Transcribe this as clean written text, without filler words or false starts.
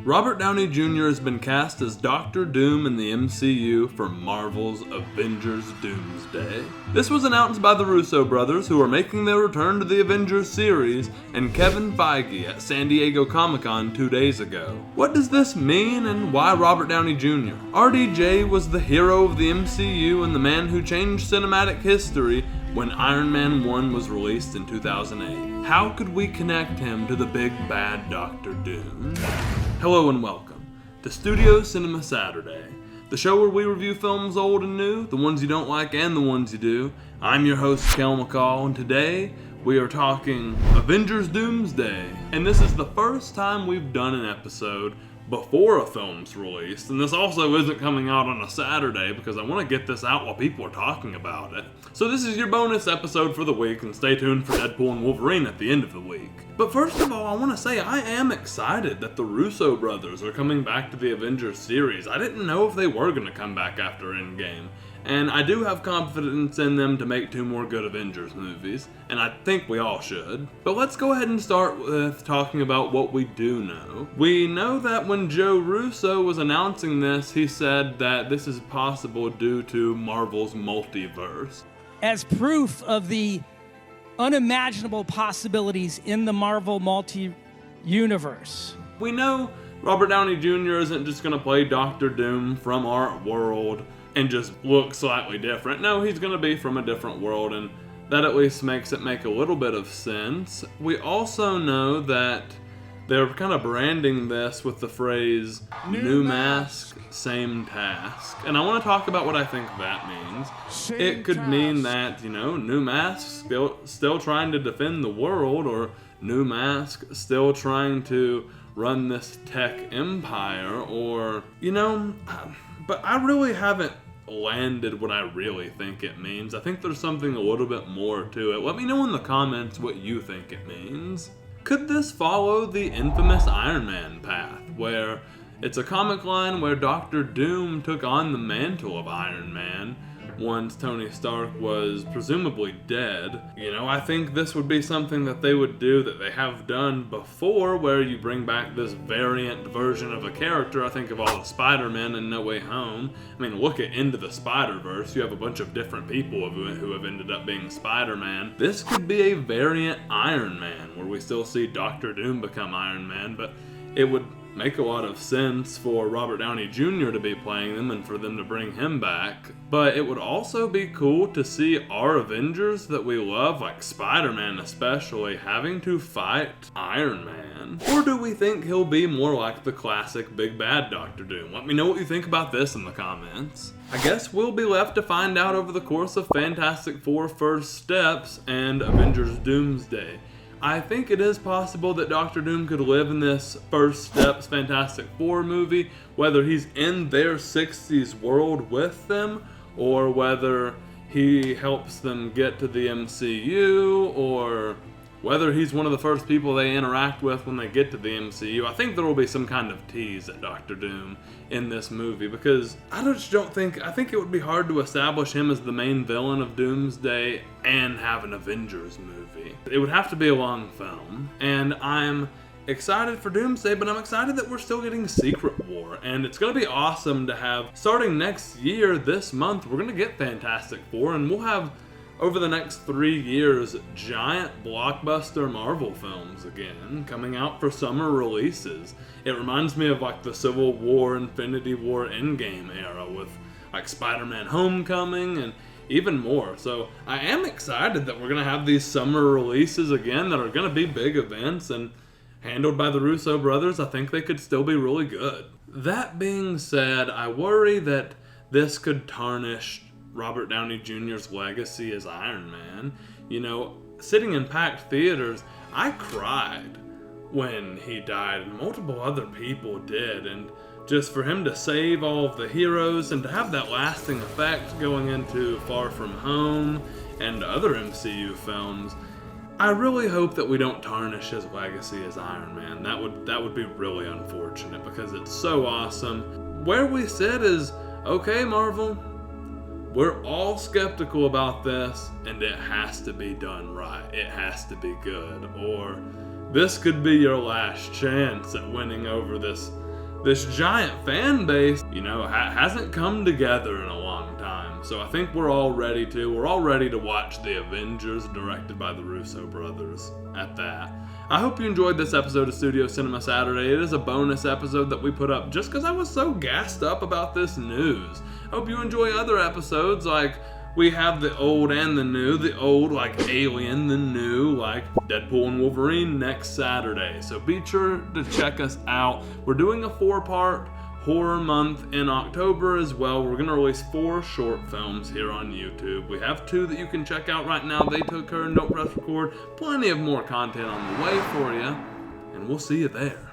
Robert Downey Jr. has been cast as Dr. Doom in the MCU for Marvel's Avengers Doomsday. This was announced by the Russo brothers, who are making their return to the Avengers series, and Kevin Feige at San Diego Comic-Con 2 days ago. What does this mean, and why Robert Downey Jr.? RDJ was the hero of the MCU and the man who changed cinematic history when Iron Man 1 was released in 2008. How could we connect him to the big bad Dr. Doom? Hello and welcome to Studio Cinema Saturday, the show where we review films old and new, the ones you don't like and the ones you do. I'm your host, Kael, and today we are talking Avengers Doomsday. And this is the first time we've done an episode before a film's released, and this also isn't coming out on a Saturday because I want to get this out while people are talking about it. So this is your bonus episode for the week, and stay tuned for Deadpool and Wolverine at the end of the week. But first of all, I want to say I am excited that the Russo brothers are coming back to the Avengers series. I didn't know if they were going to come back after Endgame, and I do have confidence in them to make 2 more good Avengers movies, and I think we all should. But let's go ahead and start with talking about what we do know. We know that when Joe Russo was announcing this, he said that this is possible due to Marvel's Multiverse. As proof of the unimaginable possibilities in the Marvel multi-universe. We know Robert Downey Jr. isn't just going to play Dr. Doom from our world and just look slightly different. No, he's going to be from a different world, and that at least makes it make a little bit of sense. We also know that they're kind of branding this with the phrase, new mask, same task. And I want to talk about what I think that means. It could mean that, new mask still trying to defend the world, or new mask still trying to run this tech empire, or, but I really haven't landed what I really think it means. I think there's something a little bit more to it. Let me know in the comments what you think it means. Could this follow the infamous Iron Man path, where it's a comic line where Dr. Doom took on the mantle of Iron Man once Tony Stark was presumably dead? I think this would be something that they would do that they have done before, where you bring back this variant version of a character. I think of all the Spider-Men in No Way Home. Look at Into the Spider-Verse. You have a bunch of different people who have ended up being Spider-Man. This could be a variant Iron Man, where we still see Dr. Doom become Iron Man, but it would make a lot of sense for Robert Downey Jr. to be playing them and for them to bring him back. But it would also be cool to see our Avengers that we love, like Spider-Man especially, having to fight Iron Man. Or do we think he'll be more like the classic big bad Dr. Doom? Let me know what you think about this in the comments. I guess we'll be left to find out over the course of Fantastic Four First Steps and Avengers Doomsday. I think it is possible that Dr. Doom could live in this First Steps Fantastic Four movie, whether he's in their 60s world with them, or whether he helps them get to the MCU, or whether he's one of the first people they interact with when they get to the MCU. I think there will be some kind of tease at Dr. Doom in this movie, because I think it would be hard to establish him as the main villain of Doomsday and have an Avengers movie. It would have to be a long film, and I'm excited for Doomsday, but I'm excited that we're still getting Secret War, and it's going to be awesome to have, starting next year, this month, we're going to get Fantastic Four, and we'll have, over the next 3 years, giant blockbuster Marvel films again, coming out for summer releases. It reminds me of like the Civil War, Infinity War, Endgame era with like Spider-Man Homecoming and even more. So I am excited that we're going to have these summer releases again that are going to be big events, and handled by the Russo brothers, I think they could still be really good. That being said, I worry that this could tarnish Robert Downey Jr.'s legacy as Iron Man. Sitting in packed theaters, I cried when he died, and multiple other people did, and just for him to save all of the heroes and to have that lasting effect going into Far From Home and other MCU films, I really hope that we don't tarnish his legacy as Iron Man. That would be really unfortunate, because it's so awesome. Where we sit is, okay, Marvel, we're all skeptical about this, and it has to be done right. It has to be good. Or this could be your last chance at winning over this this giant fan base, you know, hasn't come together in a long time. So I think we're all ready to watch the Avengers directed by the Russo brothers at that. I hope you enjoyed this episode of Studio Cinema Saturday. It is a bonus episode that we put up just because I was so gassed up about this news. I hope you enjoy other episodes, like we have the old and the new. The old like Alien, the new like Deadpool and Wolverine next Saturday. So be sure to check us out. We're doing a 4-part horror month in October as well. We're gonna release 4 short films here on YouTube. We have 2 that you can check out right now. They Took Her and Don't Press Record. Plenty of more content on the way for you, and we'll see you there.